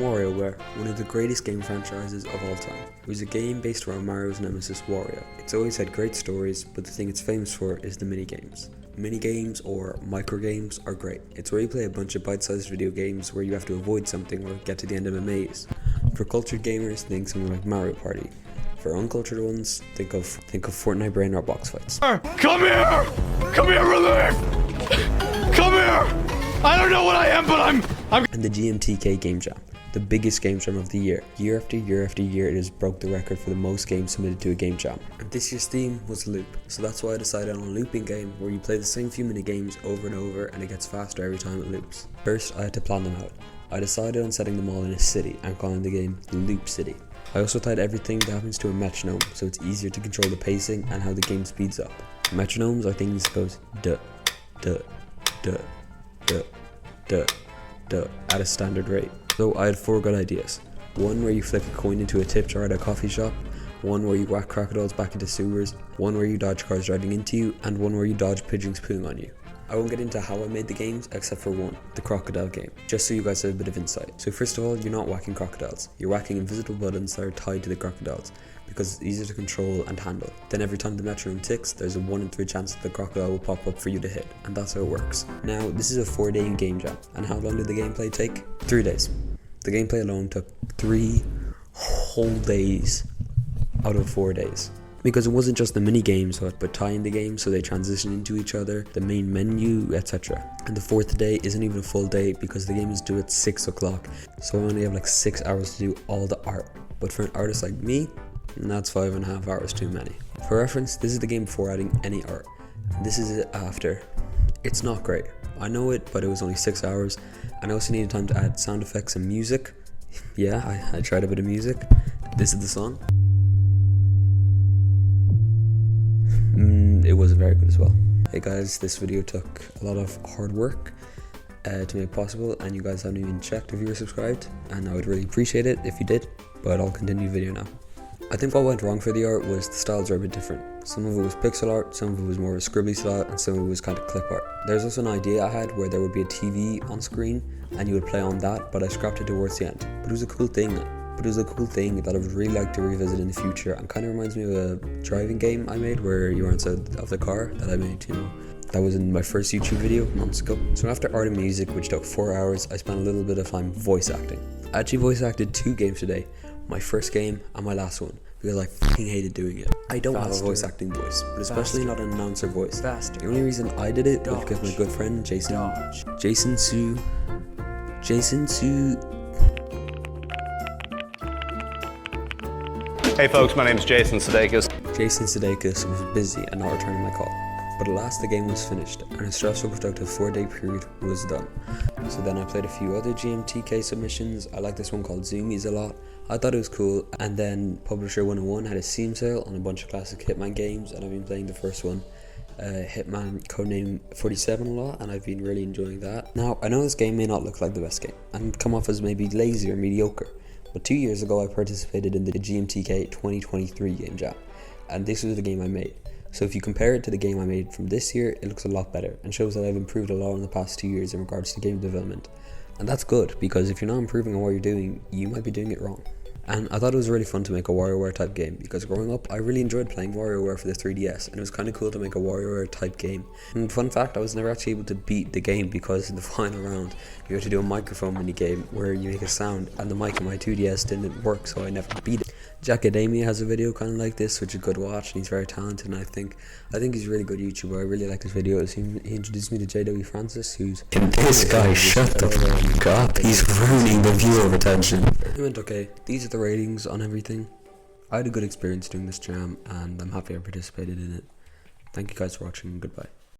WarioWare, one of the greatest game franchises of all time. It was a game based around Mario's nemesis Wario. It's always had great stories, but the thing it's famous for is the minigames. Minigames or microgames are great. It's where you play a bunch of bite-sized video games where you have to avoid something or get to the end of a maze. For cultured gamers, think something like Mario Party. For uncultured ones, think of Fortnite brain rot box fights. Come here! Come here, relief! Come here! I don't know what I am, but I'm And the GMTK game jam, the biggest game jam of the year. Year after year after year, it has broke the record for the most games submitted to a game jam. And this year's theme was loop, so that's why I decided on a looping game where you play the same few mini games over and over and it gets faster every time it loops. First, I had to plan them out. I decided on setting them all in a city and calling the game Loop City. I also tied everything that happens to a metronome, so it's easier to control the pacing and how the game speeds up. Metronomes are things that goes duh, duh, duh, duh, duh, duh at a standard rate. So I had 4 good ideas. One where you flick a coin into a tip jar at a coffee shop, one where you whack crocodiles back into sewers, one where you dodge cars driving into you, and one where you dodge pigeons pooing on you. I won't get into how I made the games except for one, the crocodile game, just so you guys have a bit of insight. So first of all, you're not whacking crocodiles, you're whacking invisible buttons that are tied to the crocodiles, because it's easier to control and handle. Then every time the metronome ticks, there's a 1 in 3 chance that the crocodile will pop up for you to hit, and that's how it works. Now, this is a 4-day game jam, and how long did the gameplay take? 3 days. The gameplay alone took 3 whole days out of 4 days. Because it wasn't just the mini games, but tying the games so they transition into each other, the main menu, etc. And the 4th day isn't even a full day because the game is due at 6 o'clock, so I only have like 6 hours to do all the art. But for an artist like me, that's 5.5 hours too many. For reference, this is the game before adding any art. This is it after. It's not great. I know it, but it was only 6 hours, and I also needed time to add sound effects and music. Yeah, I tried a bit of music. This is the song. It wasn't very good as well. Hey guys, this video took a lot of hard work to make possible, and you guys haven't even checked if you were subscribed, and I would really appreciate it if you did, but I'll continue the video now. I think what went wrong for the art was the styles are a bit different. Some of it was pixel art, some of it was more of a scribbly style, and some of it was kind of clip art. There's also an idea I had where there would be a TV on screen and you would play on that, but I scrapped it towards the end. But it was a cool thing that I would really like to revisit in the future, and kind of reminds me of a driving game I made where you were inside of the car that I made, you know. That was in my first YouTube video months ago. So after art and music, which took 4 hours, I spent a little bit of time voice acting. I actually voice acted 2 games today, my first game and my last one, because I fucking hated doing it. I don't have a voice acting voice, but especially not an announcer voice. The only reason I did it was because my good friend Jason Su. Hey folks, my name is Jason Sudeikis. Jason Sudeikis was busy and not returning my call. But at last the game was finished, and a stressful productive 4-day period was done. So then I played a few other GMTK submissions. I like this one called Zoomies a lot. I thought it was cool. And then Publisher 101 had a Steam sale on a bunch of classic Hitman games, and I've been playing the first one, Hitman Codename 47 a lot, and I've been really enjoying that. Now, I know this game may not look like the best game, and come off as maybe lazy or mediocre, but 2 years ago I participated in the GMTK 2023 game jam, and this was the game I made. So if you compare it to the game I made from this year, it looks a lot better and shows that I've improved a lot in the past 2 years in regards to game development. And that's good, because if you're not improving on what you're doing, you might be doing it wrong. And I thought it was really fun to make a WarioWare type game, because growing up I really enjoyed playing WarioWare for the 3DS, and it was kind of cool to make a WarioWare type game. And fun fact, I was never actually able to beat the game because in the final round you had to do a microphone mini game where you make a sound, and the mic in my 2DS didn't work, so I never beat it. Jackademia has a video kind of like this, which is a good watch, and he's very talented, and I think he's a really good YouTuber. I really like his videos. He introduced me to JW Francis, who's... Can this guy shut the fuck up? He's ruining the viewer retention. It went okay. These are the ratings on everything. I had a good experience doing this jam, and I'm happy I participated in it. Thank you guys for watching, and goodbye.